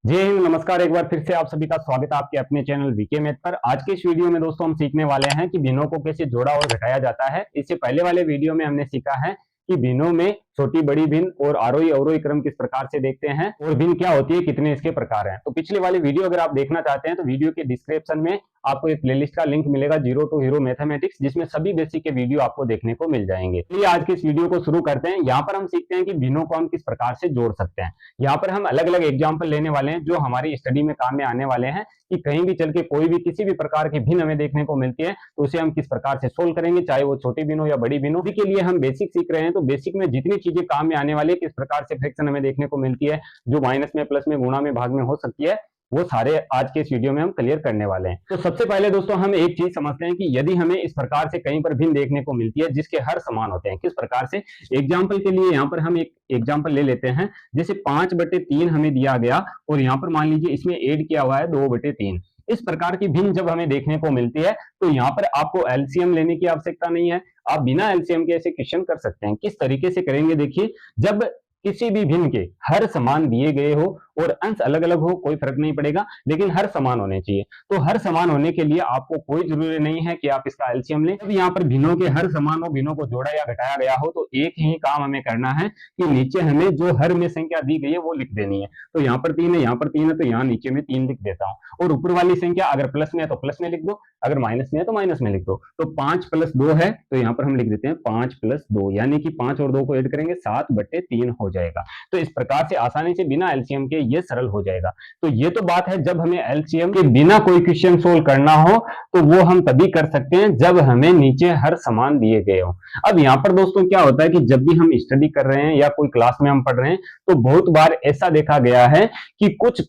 जय हिंद, नमस्कार। एक बार फिर से आप सभी का स्वागत है आपके अपने चैनल वीके मैथ पर। आज के इस वीडियो में दोस्तों हम सीखने वाले हैं कि भिन्नों को कैसे जोड़ा और घटाया जाता है। इससे पहले वाले वीडियो में हमने सीखा है कि भिन्नों में छोटी बड़ी भिन्न और आरोही अवरोही क्रम किस प्रकार से देखते हैं और भिन्न क्या होती है, कितने इसके प्रकार हैं। तो पिछले वाले वीडियो अगर आप देखना चाहते हैं तो वीडियो के डिस्क्रिप्शन में आपको एक प्लेलिस्ट का लिंक मिलेगा, जीरो टू हीरो मैथमेटिक्स, जिसमें सभी बेसिक के वीडियो आपको देखने को मिल जाएंगे। चलिए आज के इस वीडियो को शुरू करते हैं। यहाँ पर हम सीखते हैं कि भिन्नों को हम किस प्रकार से जोड़ सकते हैं। यहाँ पर हम अलग अलग एग्जाम्पल लेने वाले हैं जो हमारी स्टडी में काम में आने वाले हैं कि कहीं भी चल के कोई भी किसी भी प्रकार की भिन्न हमें देखने को मिलती है तो उसे हम किस प्रकार से सोल्व करेंगे, चाहे वो छोटी भिन्न हो या बड़ी भिन्न हो। के लिए हम बेसिक सीख रहे हैं तो बेसिक में जितनी चीजें काम में आने वाली है, किस प्रकार से फ्रैक्शन हमें देखने को मिलती है, जो माइनस में, प्लस में, गुणा में, भाग में हो सकती है, वो सारे आज के इस वीडियो में हम क्लियर करने वाले हैं। तो सबसे पहले दोस्तों हम एक चीज समझते हैं कि यदि हमें इस प्रकार से कहीं पर भिन्न देखने को मिलती है जिसके हर समान होते हैं, किस प्रकार से। एग्जाम्पल के लिए यहाँ पर हम एक एग्जाम्पल ले लेते हैं। जैसे 5/3 हमें दिया गया और यहाँ पर मान लीजिए इसमें ऐड किया हुआ है 2/3। इस प्रकार की भिन्न जब हमें देखने को मिलती है तो यहाँ पर आपको एलसीएम लेने की आवश्यकता नहीं है। आप बिना एलसीएम के ऐसे क्वेश्चन कर सकते हैं। किस तरीके से करेंगे देखिए, जब किसी भी भिन्न के हर समान दिए गए हो और अंश अलग अलग हो, कोई फर्क नहीं पड़ेगा, लेकिन हर समान होने चाहिए। तो हर समान होने के लिए आपको कोई जरूरी नहीं है कि आप इसका एलसीएम लें। जब यहाँ पर भिन्नों के हर समान हो, भिन्नों को जोड़ा या घटाया गया हो, तो एक ही काम हमें करना है कि नीचे हमें जो हर में संख्या दी गई है वो लिख देनी है। तो यहाँ पर 3 है, यहाँ पर 3 है, तो यहाँ नीचे में 3 लिख देता हूँ। और ऊपर वाली संख्या अगर प्लस में है तो प्लस में लिख दो, अगर माइनस में है तो माइनस में लिख दो। तो 5 + 2 है तो यहाँ पर हम लिख देते हैं 5 + 2, यानी कि 5 और 2 को ऐड करेंगे 7/3 हो जाएगा। तो इस प्रकार से आसानी से बिना एलसीएम के ये सरल हो जाएगा। तो ये तो बात है जब हमें एलसीएम के बिना कोई क्वेश्चन सोल्व करना हो तो वो हम तभी कर सकते हैं जब हमें नीचे हर समान दिए गए हो। अब यहाँ पर दोस्तों क्या होता है कि जब भी हम स्टडी कर रहे हैं या कोई क्लास में हम पढ़ रहे हैं तो बहुत बार ऐसा देखा गया है कि कुछ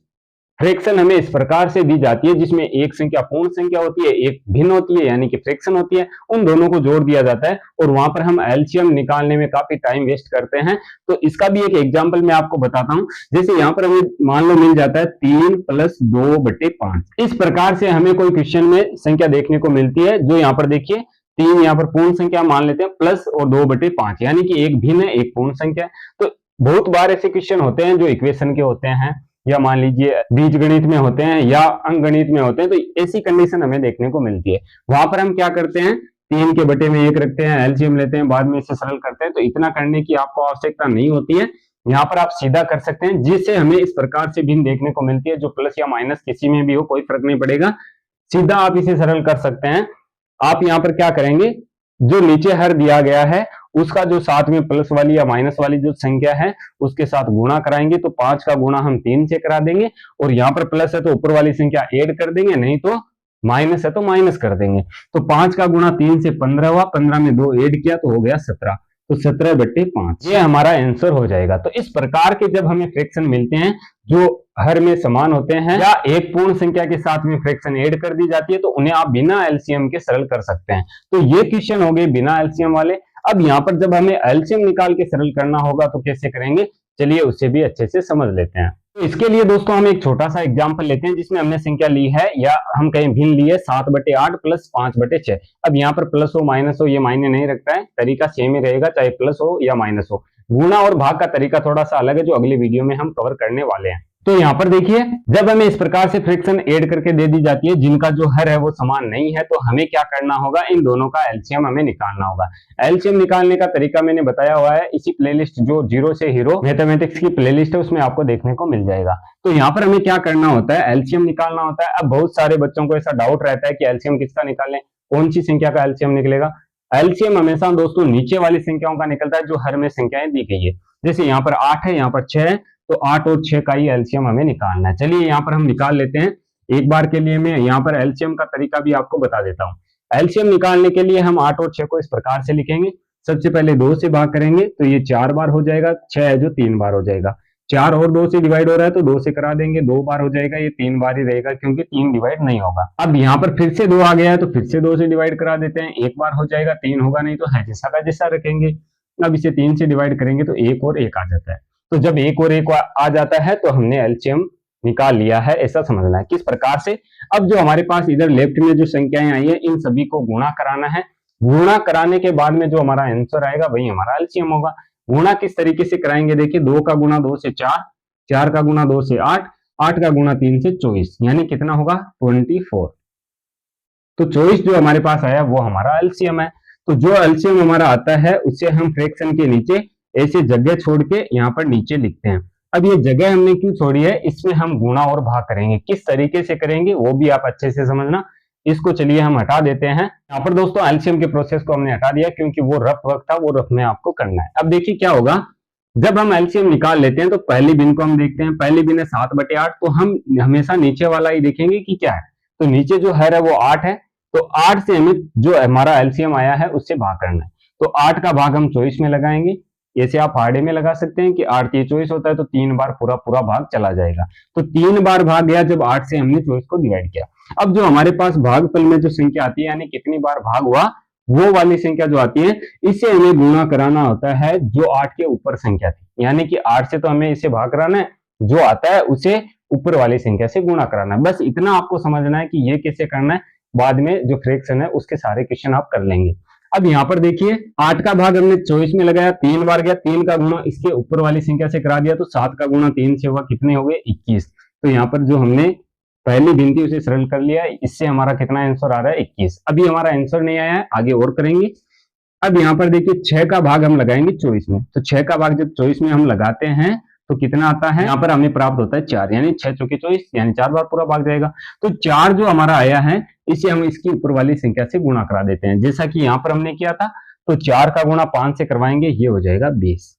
फ्रैक्शन हमें इस प्रकार से दी जाती है जिसमें एक संख्या पूर्ण संख्या होती है, एक भिन्न होती है यानी कि फ्रैक्शन होती है, उन दोनों को जोड़ दिया जाता है और वहां पर हम एलसीएम निकालने में काफी टाइम वेस्ट करते हैं। तो इसका भी एक एग्जांपल मैं आपको बताता हूं। जैसे यहाँ पर हमें मान लो मिल जाता है 3 + 2/5। इस प्रकार से हमें कोई क्वेश्चन में संख्या देखने को मिलती है जो यहाँ पर देखिए 3 यहाँ पर पूर्ण संख्या मान लेते हैं, प्लस और 2/5, यानी कि एक भिन्न है एक पूर्ण संख्या। तो बहुत बार ऐसे क्वेश्चन होते हैं जो इक्वेशन के होते हैं या मान लीजिए बीज गणित में होते हैं या अंक गणित में होते हैं, तो ऐसी कंडीशन हमें देखने को मिलती है। वहां पर हम क्या करते हैं, 3 के बटे में 1 रखते हैं, एलसीएम लेते हैं, बाद में इसे सरल करते हैं। तो इतना करने की आपको आवश्यकता नहीं होती है। यहाँ पर आप सीधा कर सकते हैं, जिससे हमें इस प्रकार से भिन्न देखने को मिलती है, जो प्लस या माइनस किसी में भी हो, कोई फर्क नहीं पड़ेगा, सीधा आप इसे सरल कर सकते हैं। आप यहाँ पर क्या करेंगे, जो नीचे हर दिया गया है उसका जो साथ में प्लस वाली या माइनस वाली जो संख्या है उसके साथ गुणा कराएंगे। तो 5 का गुणा हम 3 से करा देंगे और यहाँ पर प्लस है तो ऊपर वाली संख्या ऐड कर देंगे, नहीं तो माइनस है तो माइनस कर देंगे। तो 5 का गुणा 3 से 15 हुआ, 15 में 2 ऐड किया तो हो गया 17। तो 17/5 ये हमारा आंसर हो जाएगा। तो इस प्रकार के जब हमें फ्रैक्शन मिलते हैं जो हर में समान होते हैं या एक पूर्ण संख्या के साथ में फ्रैक्शन ऐड कर दी जाती है, तो उन्हें आप बिना एलसीएम के सरल कर सकते हैं। तो ये क्वेश्चन हो गए बिना एलसीएम वाले। अब यहाँ पर जब हमें एलसीएम निकाल के सरल करना होगा तो कैसे करेंगे, चलिए उसे भी अच्छे से समझ लेते हैं। तो इसके लिए दोस्तों हम एक छोटा सा एग्जांपल लेते हैं जिसमें हमने संख्या ली है या हम कहीं भिन्न ली है 7/8 + 5/6। अब यहाँ पर प्लस हो माइनस हो ये मायने नहीं रखता है, तरीका सेम ही रहेगा चाहे प्लस हो या माइनस हो। गुणा और भाग का तरीका थोड़ा सा अलग है जो अगले वीडियो में हम कवर करने वाले हैं। तो यहाँ पर देखिए, जब हमें इस प्रकार से फ्रैक्शन ऐड करके दे दी जाती है जिनका जो हर है वो समान नहीं है, तो हमें क्या करना होगा, इन दोनों का एलसीएम हमें निकालना होगा। एलसीएम निकालने का तरीका मैंने बताया हुआ है इसी प्लेलिस्ट, जो जीरो से हीरो मैथमेटिक्स की प्लेलिस्ट है, उसमें आपको देखने को मिल जाएगा। तो यहाँ पर हमें क्या करना होता है, एलसीएम निकालना होता है। अब बहुत सारे बच्चों को ऐसा डाउट रहता है कि एलसीएम किसका निकालें, कौन सी संख्या का एलसीएम निकलेगा। एलसीएम हमेशा दोस्तों नीचे वाली संख्याओं का निकलता है जो हर में संख्याएं दी गई है। जैसे यहाँ पर 8 है, यहाँ पर 6 है, तो 8 और 6 का ही एलसीएम हमें निकालना है। चलिए यहाँ पर हम निकाल लेते हैं। एक बार के लिए मैं यहाँ पर एलसीएम का तरीका भी आपको बता देता हूँ। एलसीएम निकालने के लिए हम 8 और 6 को इस प्रकार से लिखेंगे। सबसे पहले 2 से भाग करेंगे तो ये 4 बार हो जाएगा, 6 है जो 3 बार हो जाएगा। 4 और 2 से डिवाइड हो रहा है तो 2 से करा देंगे, 2 बार हो जाएगा, ये 3 बार ही रहेगा क्योंकि 3 डिवाइड नहीं होगा। अब यहाँ पर फिर से 2 आ गया है तो फिर से 2 से डिवाइड करा देते हैं, 1 बार हो जाएगा, 3 होगा नहीं तो है जैसा का जैसा रखेंगे। अब इसे 3 से डिवाइड करेंगे तो 1 और 1 आ जाता है। तो जब 1 और 1 आ जाता है तो हमने एलसीएम निकाल लिया है, ऐसा समझना है। किस प्रकार से, अब जो हमारे पास इधर लेफ्ट में जो संख्याएं आई है इन सभी को गुणा कराना है। गुणा कराने के बाद में जो हमारा आंसर आएगा वही हमारा एलसीएम होगा। गुणा किस तरीके से कराएंगे, देखिए 2 का गुणा 2 से 4, 4 का गुणा 2 से 8, 8 का गुणा 3 से 24, यानी कितना होगा 24। तो 24 जो हमारे पास आया वो हमारा एलसीएम है। तो जो एलसीएम हमारा आता है उसे हम फ्रैक्शन के नीचे ऐसे जगह छोड़ के यहाँ पर नीचे लिखते हैं। अब ये जगह हमने क्यों छोड़ी है, इसमें हम गुणा और भाग करेंगे, किस तरीके से करेंगे वो भी आप अच्छे से समझना। इसको चलिए हम हटा देते हैं। यहाँ पर दोस्तों एलसीएम के प्रोसेस को हमने हटा दिया क्योंकि वो रफ वर्क था, वो रफ में आपको करना है। अब देखिए क्या होगा, जब हम एलसीएम निकाल लेते हैं तो पहली बिन को हम देखते हैं। पहली बिन है 7/8, तो हम हमेशा नीचे वाला ही देखेंगे कि क्या है। तो नीचे जो है वो 8 है, तो 8 से हमें जो हमारा एलसीएम आया है उससे भाग करना है। तो 8 का भाग हम 24 में लगाएंगे। ऐसे आप आड़े में लगा सकते हैं कि 8 के 24 होता है, तो 3 बार पूरा पूरा भाग चला जाएगा। तो 3 बार भाग गया जब 8 से हमने 24 को डिवाइड किया। अब जो हमारे पास भागफल में जो संख्या आती है, यानी कितनी बार भाग हुआ, वो वाली संख्या जो आती है, इससे हमें गुणा कराना होता है जो 8 के ऊपर संख्या थी। यानी कि 8 से तो हमें इसे भाग कराना है, जो आता है उसे ऊपर वाली संख्या से गुणा कराना है। बस इतना आपको समझना है कि ये कैसे करना है। बाद में जो फ्रैक्शन है उसके सारे क्वेश्चन आप कर लेंगे। अब यहाँ पर देखिए 8 का भाग हमने 24 में लगाया, 3 बार गया, 3 का गुणा इसके ऊपर वाली संख्या से करा दिया, तो 7 का गुणा 3 से हुआ, कितने हो गए 21। तो यहाँ पर जो हमने पहली गिनती उसे सरल कर लिया, इससे हमारा कितना आंसर आ रहा है 21। अभी हमारा आंसर नहीं आया है, आगे और करेंगे। अब यहाँ पर देखिए 6 का भाग हम लगाएंगे 24 में, तो 6 का भाग जब 24 में हम लगाते हैं तो कितना आता है, यहाँ पर हमें प्राप्त होता है 4, यानी 6 चौके 24, यानी 4 बार पूरा भाग जाएगा। तो 4 जो हमारा आया है इसे हम इसकी ऊपर वाली संख्या से गुणा करा देते हैं, जैसा कि यहाँ पर हमने किया था। तो 4 का गुणा 5 से करवाएंगे, ये हो जाएगा 20।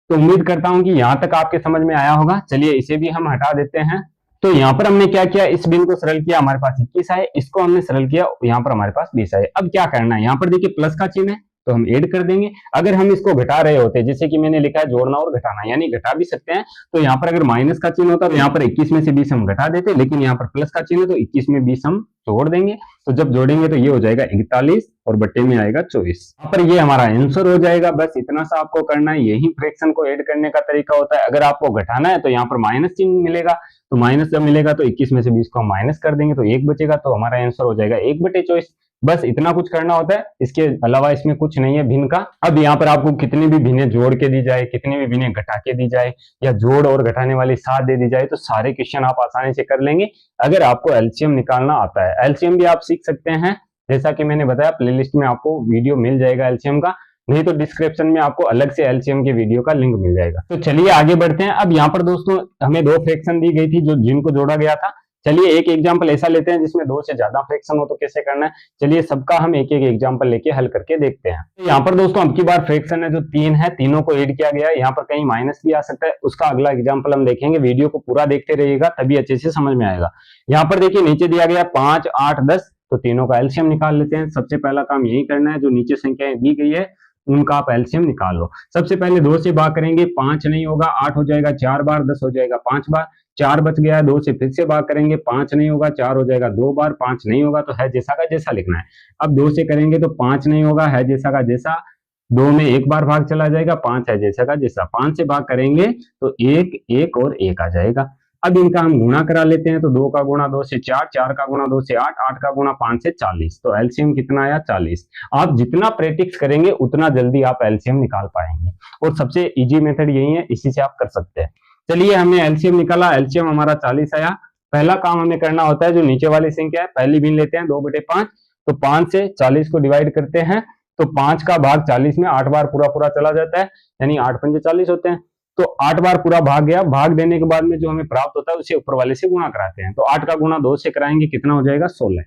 तो उम्मीद करता हूं कि यहाँ तक आपके समझ में आया होगा। चलिए इसे भी हम हटा देते हैं। तो यहाँ पर हमने क्या किया, इस बिन को सरल किया, हमारे पास 21 आए, इसको हमने सरल किया, यहाँ पर हमारे पास 20 आए। अब क्या करना है, यहाँ पर देखिए प्लस का चिन्ह है तो हम ऐड कर देंगे। अगर हम इसको घटा रहे होते, जैसे कि मैंने लिखा है जोड़ना और घटाना, यानी घटा भी सकते हैं, तो यहाँ पर अगर माइनस का चिन्ह होता तो यहाँ पर 21 में से 20 हम घटा देते, लेकिन यहाँ पर प्लस का चिन्ह है तो 21 में 20 हम जोड़ देंगे। तो जब जोड़ेंगे तो ये हो जाएगा 41 और बट्टे में आएगा 24। यहाँ पर ये हमारा आंसर हो जाएगा। बस इतना सा आपको करना है, यही फ्रैक्शन को ऐड करने का तरीका होता है। अगर आपको घटाना है तो यहाँ पर माइनस चिन्ह मिलेगा, तो माइनस जब मिलेगा तो 21 में से 20 को हम माइनस कर देंगे तो 1 बचेगा, तो हमारा आंसर हो जाएगा 1/24। बस इतना कुछ करना होता है, इसके अलावा इसमें कुछ नहीं है भिन्न का। अब यहाँ पर आपको कितनी भी भिन्नें जोड़ के दी जाए, कितनी भी भिन्नें घटा के दी जाए, या जोड़ और घटाने वाली साथ दे दी जाए, तो सारे क्वेश्चन आप आसानी से कर लेंगे अगर आपको एलसीएम निकालना आता है। एलसीएम भी आप सीख सकते हैं, जैसा कि मैंने बताया प्लेलिस्ट में आपको वीडियो मिल जाएगा एलसीएम का, नहीं तो डिस्क्रिप्शन में आपको अलग से एलसीएम के वीडियो का लिंक मिल जाएगा। तो चलिए आगे बढ़ते हैं। अब यहाँ पर दोस्तों हमें 2 फ्रैक्शन दी गई थी जो जिनको जोड़ा गया था। चलिए एक एग्जांपल ऐसा लेते हैं जिसमें 2 से ज्यादा फ्रैक्शन हो, तो कैसे करना है, चलिए सबका हम एक एक एग्जांपल लेके हल करके देखते हैं। तो यहाँ पर दोस्तों अब की बार फ्रैक्शन है जो 3 है, तीनों को ऐड किया गया है। यहाँ पर कहीं माइनस भी आ सकता है, उसका अगला एग्जांपल हम देखेंगे। वीडियो को पूरा देखते रहिएगा तभी अच्छे से समझ में आएगा। यहाँ पर देखिए नीचे दिया गया 5, 8, 10, तो तीनों का एलसीएम निकाल लेते हैं। सबसे पहला काम यही करना है, जो नीचे संख्याएं दी गई है उनका आप एलसीएम निकाल लो। सबसे पहले 2 से भाग करेंगे, 5 नहीं होगा, 8 हो जाएगा 4 बार, 10 हो जाएगा 5 बार, 4 बच गया। 2 से फिर से भाग करेंगे, 5 नहीं होगा, 4 हो जाएगा 2 बार, 5 नहीं होगा, तो है जैसा का जैसा लिखना है। अब 2 से करेंगे तो 5 नहीं होगा, है जैसा का जैसा, 2 में 1 बार भाग चला जाएगा, 5 है जैसा का जैसा। 5 से भाग करेंगे तो 1, 1 और 1 आ जाएगा। अब इनका हम गुणा करा लेते हैं, तो 2 का गुणा 2 से 4, 4 का गुणा 2 से 8, 8 का गुणा 5 से 40, तो एलसीएम कितना आया 40। आप जितना प्रैक्टिस करेंगे उतना जल्दी आप एलसीएम निकाल पाएंगे, और सबसे इजी मेथड यही है, इसी से आप कर सकते हैं। चलिए हमने एलसीएम निकाला, एलसीएम हमारा 40 आया। पहला काम हमें करना होता है, जो नीचे वाली संख्या है पहली भिन्न लेते हैं 2/5, तो 5 से 40 को डिवाइड करते हैं, तो 5 का भाग 40 में 8 बार पूरा पूरा चला जाता है, यानी 8 पंजे 40 होते हैं। तो 8 बार पूरा भाग गया, भाग देने के बाद में जो हमें प्राप्त होता है उसे ऊपर वाले से गुणा कराते हैं। तो 8 का गुणा 2 से कराएंगे, कितना हो जाएगा 16।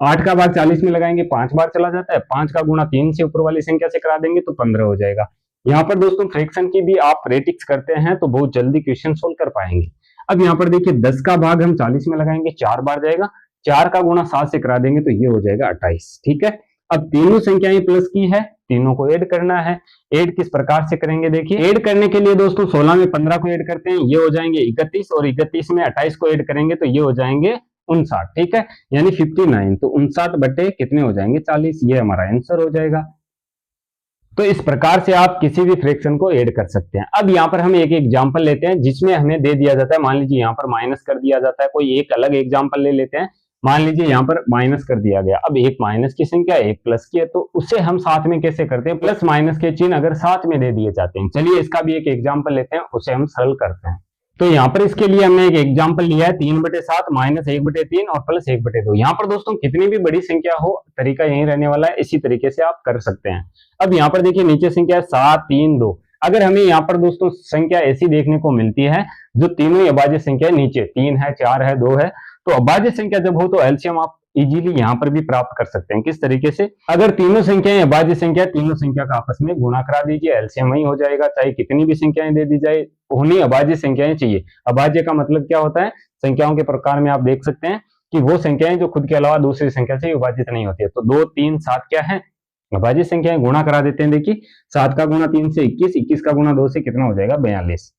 8 का भाग 40 में लगाएंगे, 5 बार चला जाता है, 5 का गुणा 3 से ऊपर वाली संख्या से करा देंगे तो 15 हो जाएगा। यहाँ पर दोस्तों फ्रैक्शन की भी आप प्रैक्टिस करते हैं तो बहुत जल्दी क्वेश्चन सोल्व कर पाएंगे। अब यहाँ पर देखिए 10 का भाग हम 40 में लगाएंगे, 4 बार जाएगा, 4 का गुणा 7 से करा देंगे तो ये हो जाएगा 28। ठीक है, अब तीनों संख्याएं प्लस की है, तीनों को ऐड करना है। ऐड किस प्रकार से करेंगे, देखिए ऐड करने के लिए दोस्तों 16 में 15 को ऐड करते हैं, ये हो जाएंगे 31, और 31 में 28 को ऐड करेंगे तो ये हो जाएंगे 59। ठीक है, यानी 59, तो 59 बटे कितने हो जाएंगे 40, ये हमारा आंसर हो जाएगा। तो इस प्रकार से आप किसी भी फ्रैक्शन को ऐड कर सकते हैं। अब यहाँ पर हम एक एग्जांपल लेते हैं जिसमें हमें दे दिया जाता है, मान लीजिए यहाँ पर माइनस कर दिया जाता है, कोई एक अलग एग्जांपल ले लेते हैं। मान लीजिए यहाँ पर माइनस कर दिया गया, अब एक माइनस की संख्या एक प्लस की है, तो उसे हम साथ में कैसे करते हैं, प्लस माइनस के चिन्ह अगर साथ में दे दिए जाते हैं। चलिए इसका भी एक एग्जांपल लेते हैं, उसे हम सरल करते हैं। तो यहाँ पर इसके लिए हमने एक एग्जाम्पल लिया है 3/7 -1/3 और +1/2। यहाँ पर दोस्तों कितनी भी बड़ी संख्या हो तरीका यही रहने वाला है, इसी तरीके से आप कर सकते हैं। अब यहाँ पर देखिए नीचे संख्या है 7, 3, 2। अगर हमें यहाँ पर दोस्तों संख्या ऐसी देखने को मिलती है जो तीनों ही अभाज्य संख्या नीचे 3 है, 4 है, 2 है, तो अभाज्य संख्या जब हो तो एलसीएम आप इजीली यहाँ पर भी प्राप्त कर सकते हैं। किस तरीके से? अगर तीनों संख्याएं अभाज्य संख्या, तीनों संख्या का आपस में गुणा करा दीजिए, एलसीएम वही हो जाएगा। चाहे कितनी भी संख्याएं दे दी जाए, उन्हीं अभाज्य संख्याएं चाहिए। अभाज्य का मतलब क्या होता है? संख्याओं के प्रकार में आप देख सकते हैं कि वो संख्याएं जो खुद के अलावा दूसरी संख्या से विभाजित नहीं होती है। तो 2, 3, 7 क्या है? अभाज्य संख्याएं। गुणा करा देते हैं। देखिए 7 का गुणा 3 से 21, 21 का गुणा 2 से कितना हो जाएगा? 42।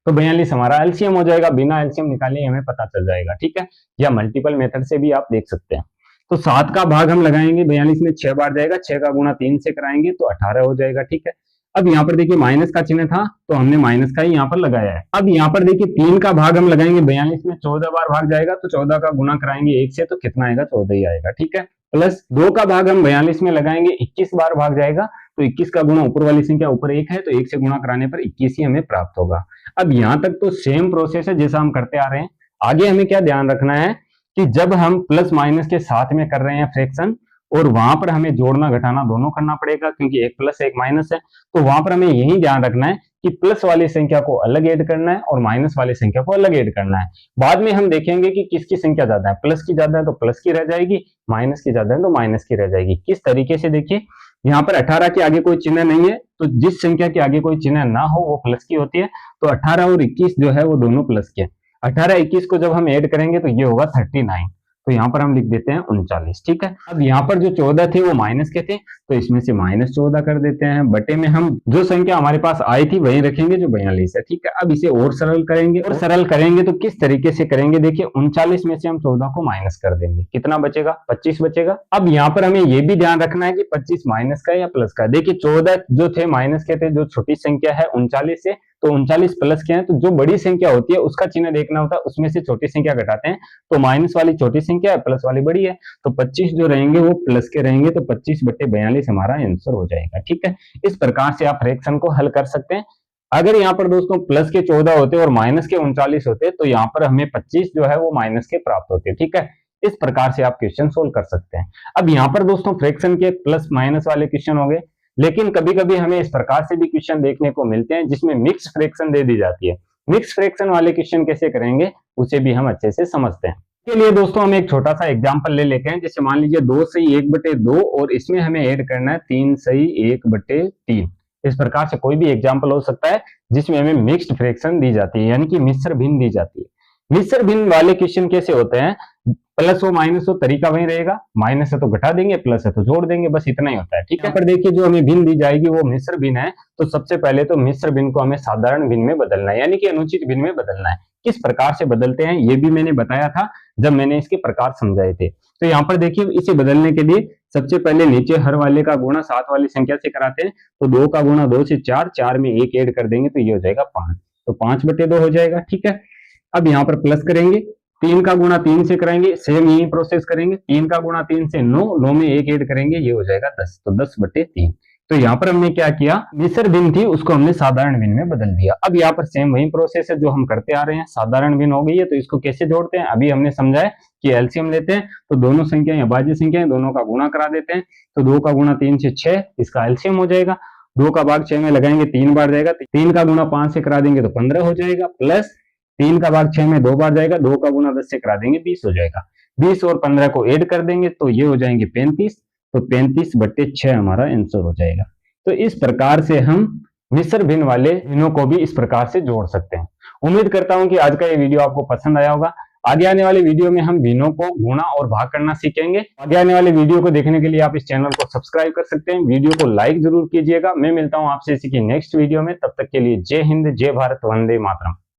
तो 42 हमारा एलसीएम हो जाएगा। बिना एलसीएम निकाले हमें पता चल जाएगा, ठीक है। या मल्टीपल मेथड से भी आप देख सकते हैं। तो 7 का भाग हम लगाएंगे 42 में 6 बार जाएगा, 6 का गुणा 3 से कराएंगे तो 18 हो जाएगा, ठीक है। अब यहाँ पर देखिए माइनस का चिन्ह था तो हमने माइनस का ही यहाँ पर लगाया है। अब यहाँ पर देखिए 3 का भाग हम लगाएंगे 42 में 14 बार भाग जाएगा, तो 14 का गुणा कराएंगे 1 से तो कितना आएगा? 14 ही आएगा, ठीक है। प्लस 2 का भाग हम 42 में लगाएंगे, 21 बार भाग जाएगा, तो 21 का गुणा ऊपर वाली संख्या ऊपर 1 है, तो 1 से गुणा कराने पर 21 ही हमें प्राप्त होगा। अब यहाँ तक तो सेम प्रोसेस है जैसा हम करते आ रहे हैं। आगे हमें क्या ध्यान रखना है कि जब हम प्लस माइनस के साथ में कर रहे हैं फ्रैक्शन, और वहां पर हमें जोड़ना घटाना दोनों करना पड़ेगा, क्योंकि एक प्लस एक माइनस है, तो वहां पर हमें यही ध्यान रखना है कि प्लस वाली संख्या को अलग ऐड करना है और माइनस वाली संख्या को अलग ऐड करना है। बाद में हम देखेंगे कि किसकी संख्या ज्यादा है। प्लस की ज्यादा है तो प्लस की रह जाएगी, माइनस की ज्यादा है तो माइनस की रह जाएगी। किस तरीके से? देखिए यहाँ पर 18 के आगे कोई चिन्ह नहीं है, तो जिस संख्या के आगे कोई चिन्ह ना हो वो प्लस की होती है। तो 18 और 21 जो है वो दोनों प्लस के। 18, 21 को जब हम ऐड करेंगे तो ये होगा 39। तो यहाँ पर हम लिख देते हैं 39, ठीक है। अब यहाँ पर जो 14 थे वो माइनस के थे, तो इसमें से -14 कर देते हैं। बटे में हम जो संख्या हमारे पास आई थी वही रखेंगे जो 42 है, ठीक है। अब इसे और सरल करेंगे, और सरल करेंगे तो किस तरीके से करेंगे? देखिए 39 में से हम 14 को माइनस कर देंगे, कितना बचेगा? 25 बचेगा। अब यहाँ पर हमें ये भी ध्यान रखना है कि 25 माइनस का या प्लस का। देखिए 14 जो थे माइनस के थे, जो छोटी संख्या है 39 से, तो 39 प्लस के हैं, तो जो बड़ी संख्या होती है उसका चिन्ह देखना होता है, उसमें से छोटी संख्या घटाते हैं, तो माइनस वाली छोटी संख्या है, प्लस वाली बड़ी है, तो 25 जो रहेंगे वो प्लस के रहेंगे, तो 25/42 हमारा आंसर हो जाएगा, ठीक है। इस प्रकार से आप फ्रैक्शन को हल कर सकते हैं। अगर यहाँ पर दोस्तों प्लस के 14 होते और माइनस के 39 होते, तो यहाँ पर हमें 25 जो है वो माइनस के प्राप्त होते, ठीक है। इस प्रकार से आप क्वेश्चन सोल्व कर सकते हैं। अब यहाँ पर दोस्तों फ्रैक्शन के प्लस माइनस वाले क्वेश्चन हो गए, लेकिन कभी कभी हमें इस प्रकार से भी क्वेश्चन देखने को मिलते हैं जिसमें मिक्स फ्रैक्शन दे दी जाती है। मिक्स फ्रैक्शन वाले क्वेश्चन कैसे करेंगे उसे भी हम अच्छे से समझते हैं। इसके लिए दोस्तों हम एक छोटा सा एग्जांपल ले लेते हैं। जैसे मान लीजिए 2 सही 1/2 और इसमें हमें ऐड करना है 3 सही 1/3। इस प्रकार से कोई भी एग्जाम्पल हो सकता है जिसमें हमें मिक्स्ड फ्रैक्शन दी जाती है, यानी कि मिश्र भिन्न दी जाती है। मिश्र भिन्न वाले क्वेश्चन कैसे होते हैं? प्लस हो माइनस हो तरीका वही रहेगा, माइनस है तो घटा देंगे, प्लस है तो जोड़ देंगे, बस इतना ही होता है, ठीक है। पर देखिए जो हमें भिन्न दी जाएगी वो मिश्र भिन्न है, तो सबसे पहले तो मिश्र भिन्न को हमें साधारण भिन्न में बदलना है, यानी कि अनुचित भिन्न में बदलना है। किस प्रकार से बदलते हैं ये भी मैंने बताया था जब मैंने इसके प्रकार समझाए थे। तो यहाँ पर देखिए इसे बदलने के लिए सबसे पहले नीचे हर वाले का गुणा 7 वाली संख्या से कराते हैं, तो 2 का गुणा 2 से 4, 4 में 1 ऐड कर देंगे तो ये हो जाएगा 5, तो 5/2 हो जाएगा, ठीक है। अब यहाँ पर प्लस करेंगे, 3 का गुणा 3 से कराएंगे, सेम यही प्रोसेस करेंगे। 3 का गुणा 3 से 9, 9 में 1 ऐड करेंगे, ये हो जाएगा 10, तो 10/3। तो यहाँ पर हमने क्या किया? मिश्र भिन्न थी उसको हमने साधारण भिन्न में बदल दिया। अब यहाँ पर सेम वही प्रोसेस है जो हम करते आ रहे हैं। साधारण भिन्न हो गई है तो इसको कैसे जोड़ते हैं अभी हमने समझा है कि एलसीएम लेते हैं, तो दोनों संख्याएं अभाज्य संख्याएं, दोनों का गुणा करा देते हैं, तो 2 का गुणा 3 से 6, इसका एलसीएम हो जाएगा। 2 का भाग 6 में लगाएंगे 3 बार जाएगा, 3 का गुणा 5 से करा देंगे तो 15 हो जाएगा, प्लस 3 का भाग 6 में 2 बार जाएगा, 2 का गुणा 10 से करा देंगे 20 हो जाएगा। 20 और 15 को ऐड कर देंगे तो ये हो जाएंगे 35, तो 35/6 हमारा आंसर हो जाएगा। तो इस प्रकार से हम मिश्र भिन्न वाले भिन्नों को भी इस प्रकार से जोड़ सकते हैं। उम्मीद करता हूं कि आज का ये वीडियो आपको पसंद आया होगा। आगे आने वाले वीडियो में हम भिन्नों को गुणा और भाग करना सीखेंगे। आगे आने वाले वीडियो को देखने के लिए आप इस चैनल को सब्सक्राइब कर सकते हैं। वीडियो को लाइक जरूर कीजिएगा। मैं मिलता हूं आपसे इसी की नेक्स्ट वीडियो में, तब तक के लिए जय हिंद, जय भारत, वंदे मातरम।